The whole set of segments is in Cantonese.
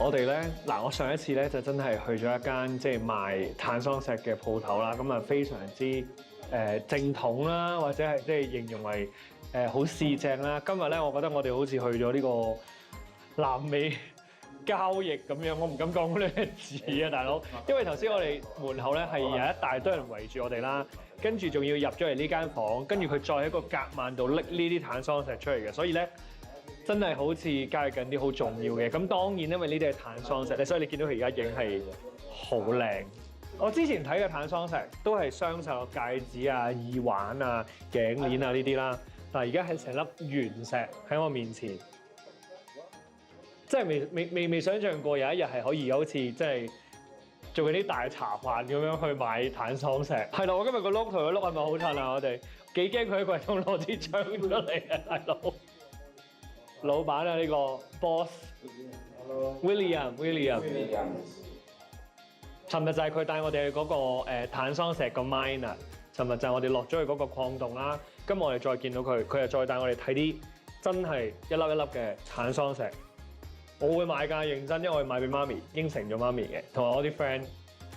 我哋咧嗱，我上一次咧就真係去咗一間即係賣碳酸石嘅鋪頭啦，咁啊非常之正統啦，或者係即係形容為好市正啦。今日咧，我覺得我哋好似去咗呢個南美交易咁樣，我唔敢講嗰兩個字啊，大佬，因為頭先我哋門口咧係有一大堆人圍住我哋啦，跟住仲要入咗嚟呢間房，跟住佢再喺個夾萬度拎呢啲碳酸石出嚟嘅，所以咧。真係好似交易緊啲好重要嘅，咁當然因為呢啲係碳酸石，所以你見到佢而家影係好靚。我之前睇嘅碳酸石都係雙手戒指啊、耳環啊、頸鏈啊呢啲啦，但係而家係成粒原石喺我面前，即係未想象過有一日係可以好似即係做緊啲大茶飯咁樣去買碳酸石。係啦，我今日個碌同佢碌係咪好襯啊？我哋幾驚佢喺櫃桶攞支槍出嚟啊，大佬！老闆啊，呢個 boss William。尋日就係佢帶我哋去嗰個碳酸石個 mine 啊。尋日就係我哋落咗去嗰個礦洞啦。今日我哋再見到佢，佢又再帶我哋睇啲真係一粒一粒嘅碳酸石。我會買㗎，認真，因為我會買俾媽咪，應承咗媽咪嘅，同埋我啲 friend。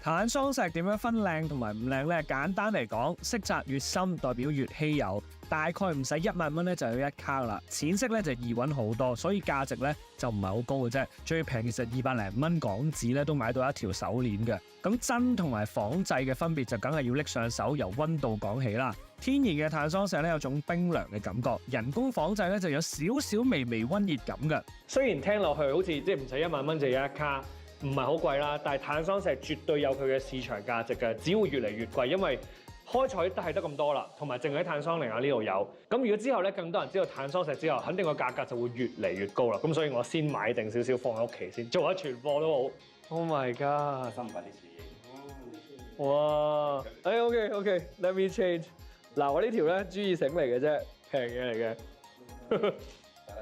碳酸石點樣分靚同埋唔靚呢？簡單嚟講，色澤越深代表越稀有，大概唔使1萬蚊咧就有1卡啦。淺色咧就易揾好多，所以價值咧就唔係好高嘅啫。最平其實200零蚊港紙咧都買到一條手鏈嘅。咁真同埋仿製嘅分別就梗係要拎上手，由溫度講起啦。天然嘅碳酸石咧有種冰涼嘅感覺，人工仿製咧就有少少微微溫熱感嘅。雖然聽落去好似即係唔使1萬蚊就有1卡。唔係好貴啦，但係碳酸石絕對有佢嘅市場價值嘅，只會越嚟越貴，因為開採都係得咁多啦，同埋淨喺碳酸尼亞呢度有。咁如果之後咧更多人知道碳酸石之後，肯定個價格就會越嚟越高啦。咁所以我先買定少少放喺屋企先，做下存貨都好。Oh my god！哇！OK，let me change。嗱，我呢條咧珠耳繩嚟嘅啫，平嘢嚟嘅。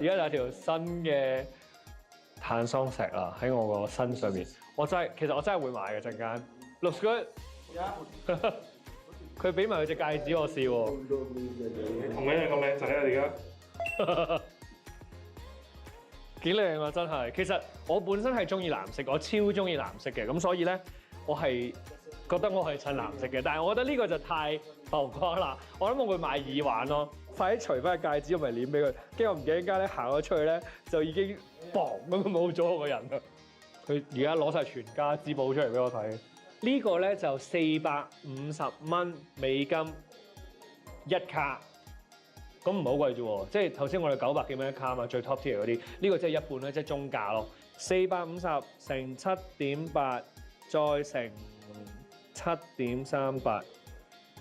而家有條新嘅碳酸石啦，喺我個身上面，其實我真係會買嘅陣間。Looks good。佢俾埋佢隻戒指我試喎。同樣咁靚仔啊！而家幾靚啊！真係。其實我本身係中意藍色，我超中意藍色嘅，咁所以咧，我係覺得我係襯藍色嘅。但係我覺得呢個就太浮誇啦。我諗我會買耳環咯。快啲除翻個戒指同埋鏈俾佢，驚我唔記得間咧行咗出去咧就已經砰咁冇咗我個人啦！佢而家攞晒全家之寶出嚟俾我睇，呢個咧就450蚊美金1卡，咁唔係好貴啫喎！即係頭先我哋900幾蚊1卡嘛，最 top tier 嗰啲，呢個即係一半咧，即係中價咯。450乘7.8再乘7.38。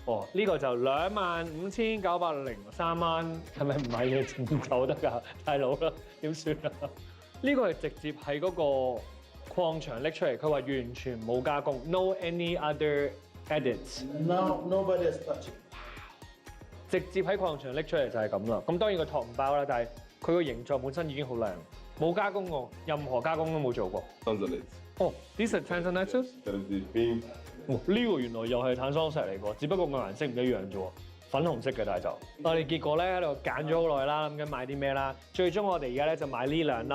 哦，呢個就25,903蚊，係咪唔買嘢唔走得㗎？大佬啦，點算啊？呢個係直接喺嗰個礦場拎出嚟，佢話完全冇加工 ，no any other edits。Nobody is touching。直接喺礦場拎出嚟就係咁啦。咁當然個托唔包啦，但係佢個形狀本身已經好靚，冇加工過，任何加工都冇做過。哦，these are tanzanites。呢個原來又係碳酸石嚟喎，只不過個顏色唔一樣啫喎，粉紅色嘅但係就我哋結果咧喺度揀咗好耐啦，諗緊買啲咩啦，最終我哋而家咧就買呢2粒，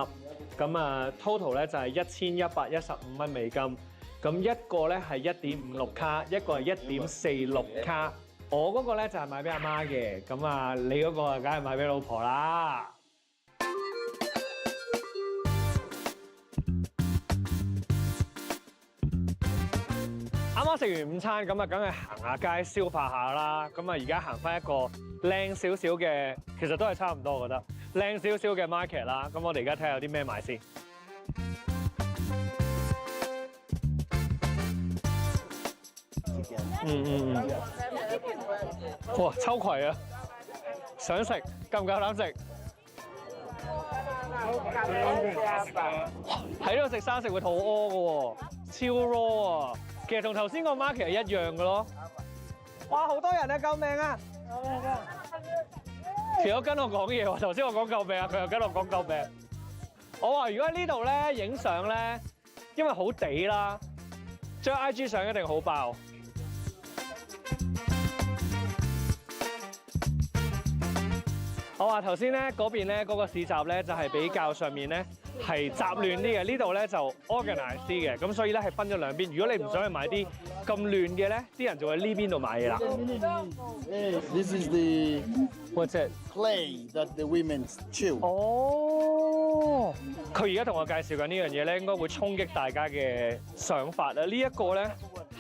咁啊 total 咧就係1115蚊美金，咁一個咧係1.56卡，一個係1.46卡，我嗰個咧就係買俾阿媽嘅，咁啊你嗰個啊梗係買俾老婆啦。啱啱食完午餐，咁啊，梗係行下街消化下啦。咁啊，而家行翻一個靚少少嘅，其實都係差唔多，我覺得靚少少嘅 market 啦。咁我哋而家睇下有啲咩買先。哇，秋葵啊！想食，夠唔夠膽食？喺呢度食生食會肚屙嘅喎，超 raw 啊！其實同頭先個 market 係一樣嘅咯。哇！好多人啊，救命啊！條友跟我講嘢喎，頭先我講救命啊，佢又跟我講救命。我話如果喺呢度咧影相咧，因為好地啦，張 IG 相一定好爆。我話頭先咧嗰邊咧嗰個市集咧就係比較上面咧係雜亂啲嘅，呢度咧就 organize 啲嘅，咁所以咧係分咗兩邊。如果你唔想去買啲咁亂嘅咧，啲人就會呢邊度買嘢啦。 This is the What's it？ clay that the women chew. 哦，佢而家同我介紹緊呢樣嘢咧，應該會衝擊大家嘅想法啦。呢一個咧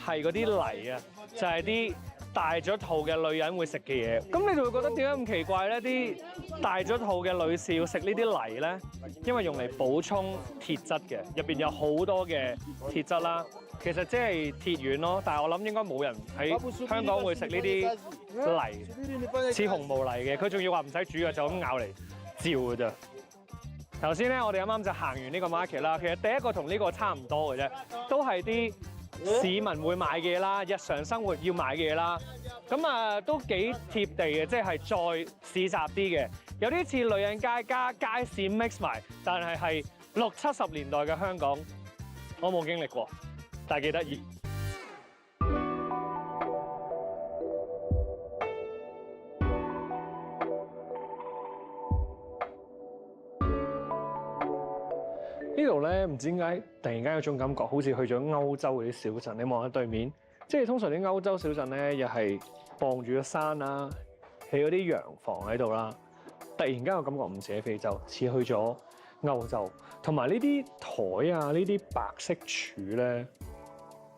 係嗰啲泥啊，就係啲大咗肚嘅女人會食嘅嘢。咁你就會覺得點解咁奇怪咧？啲大咗肚嘅女士要食呢啲泥咧，因為用嚟補充鐵質嘅，入邊有好多嘅鐵質啦。其實即係鐵丸咯，但係我諗應該冇人喺香港會食呢啲泥，似紅毛泥嘅。佢仲要話唔使煮嘅，就咁咬嚟照嘅啫。頭先咧，我哋啱啱就行完呢個 market 啦。其實第一個同呢個差唔多嘅啫，都係啲市民會買嘅嘢啦，日常生活要買嘅嘢啦。咁啊，都幾貼地嘅，即係再市集啲嘅，有啲似女人街加街市 mix 埋，但係60、70年代嘅香港，我冇經歷過，但係幾得意。呢度咧唔知點解突然間有種感覺，好似去咗歐洲嗰啲小鎮。你望下對面，即係通常啲歐洲小鎮咧，又係傍住個山啦，起嗰啲洋房喺度啦。突然間我感覺唔似喺非洲，似去咗歐洲。同埋呢啲台啊，呢啲白色柱咧，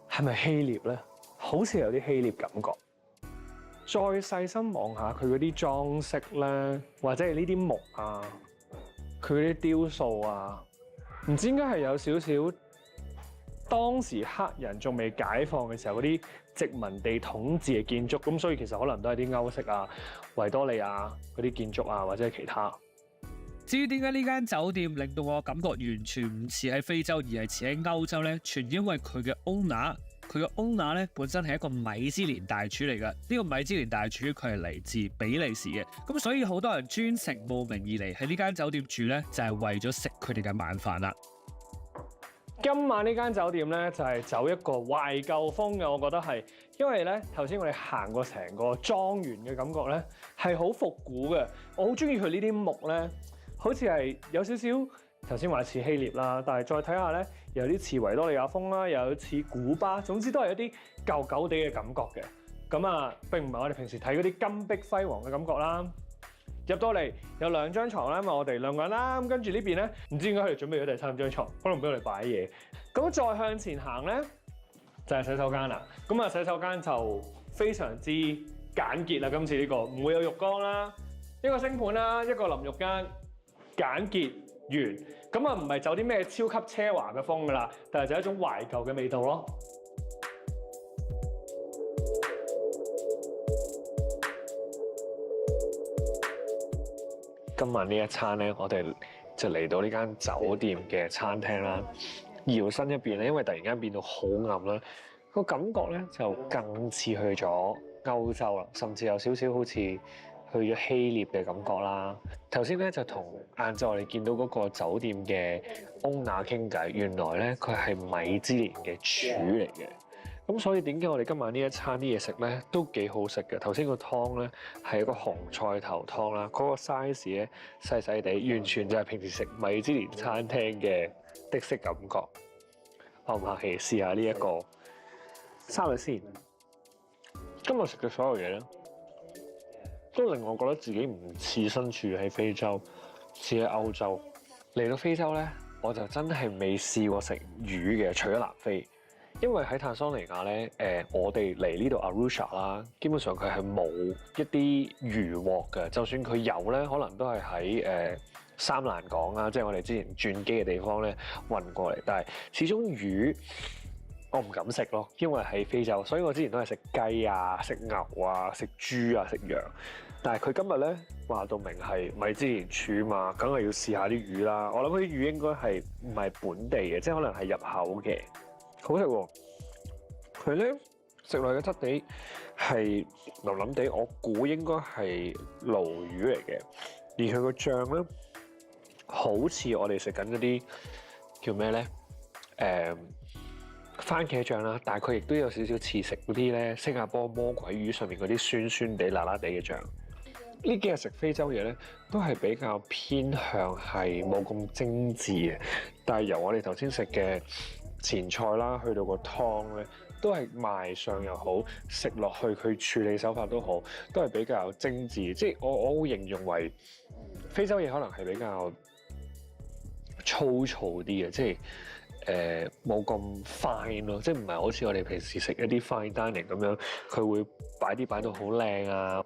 係咪希臘咧？好似有啲希臘感覺。再細心望下佢嗰啲裝飾咧，或者係呢啲木啊，佢嗰啲雕塑啊。唔知點解係有少少當時黑人仲未解放嘅時候嗰啲殖民地統治嘅建築，咁所以其實可能都係啲歐式啊、維多利亞嗰啲建築啊，或者係其他。至於點解呢間酒店令到我感覺完全唔似喺非洲，而係似喺歐洲呢？全因為佢嘅 owner 咧本身係一個米芝蓮大廚嚟㗎。呢個米芝蓮大廚佢係嚟自比利時嘅，咁所以好多人專程慕名而嚟喺呢間酒店住呢，就係為咗食佢哋嘅晚飯啦。今晚呢間酒店咧就係走一個懷舊風嘅，我覺得係，因為咧頭先我哋行過成個莊園嘅感覺咧係好復古嘅，我好中意佢呢啲木咧，好似係有少少頭先話似希臘啦，但係再睇下咧有啲似維多利亞風啦，又有似古巴，總之都係一啲舊舊地嘅感覺嘅。咁啊並唔係我哋平時睇嗰啲金碧輝煌嘅感覺啦。入到嚟有2張床啦，因為我哋2個人啦，咁跟住呢邊咧，唔知點解佢哋準備咗第3張床，可能俾我哋擺嘢。咁再向前行咧，就係洗手間啦。咁啊，洗手間就非常之簡潔啦。今次呢個唔會有浴缸啦，一個星盤啦，一個淋浴間，簡潔完。咁啊，唔係走啲咩超級奢華嘅風噶啦，但係就一種懷舊嘅味道咯。今晚呢一餐咧，我哋就嚟到呢間酒店嘅餐廳啦。搖身一變咧，因為突然間變到好暗啦，個感覺咧就更似去咗歐洲啦，甚至有少少好似去咗希臘嘅感覺啦。頭先咧就同晏晝我哋見到嗰個酒店嘅 owner 傾偈，原來咧佢係米芝蓮嘅廚嚟嘅。咁所以點解我哋今晚呢一餐啲嘢食咧都幾好食嘅？頭先個湯咧係一個紅菜頭湯啦，嗰個 size 咧細細地，完全就係平時食米芝蓮餐廳嘅的式感覺。我唔客氣，試下呢一個沙律先。今日食嘅所有嘢咧，都令我覺得自己唔似身處喺非洲，似喺歐洲。嚟到非洲咧，我就真係未試過食魚嘅，除咗南非。因為喺坦桑尼亞咧，我哋嚟呢度 Arusha 啦，基本上佢係冇一啲魚獲嘅，就算佢有咧，可能都係喺三蘭港啦，即係我哋之前轉機嘅地方咧運過嚟。但係始終魚我唔敢食咯，因為喺非洲，所以我之前都係食雞啊、食牛啊、食豬啊、食羊。但係佢今日咧話到明係米芝蓮廚嘛，梗係要試下啲魚啦。我諗佢啲魚應該係唔係本地嘅，即係可能係入口嘅。好食喎！佢咧食落嘅質地係腍腍地，我估應該係鱸魚嚟嘅。而佢個醬咧，好似我哋食緊嗰啲叫咩咧？番茄醬啦，但係佢亦都有少少似食嗰啲咧新加坡魔鬼魚上面嗰啲酸酸地、辣辣地嘅醬。呢幾日食非洲嘢咧，都係比較偏向係冇咁精緻嘅，但係由我哋頭先食嘅前菜啦，去到個湯咧，都係賣相又好，食落去佢處理手法都好，都係比較精緻。即係我會形容為非洲嘢可能係比較粗糙啲嘅，即係冇咁 fine 咯，即係唔係好似我哋平時食一啲 fine dining 咁樣，佢會擺到好靚啊。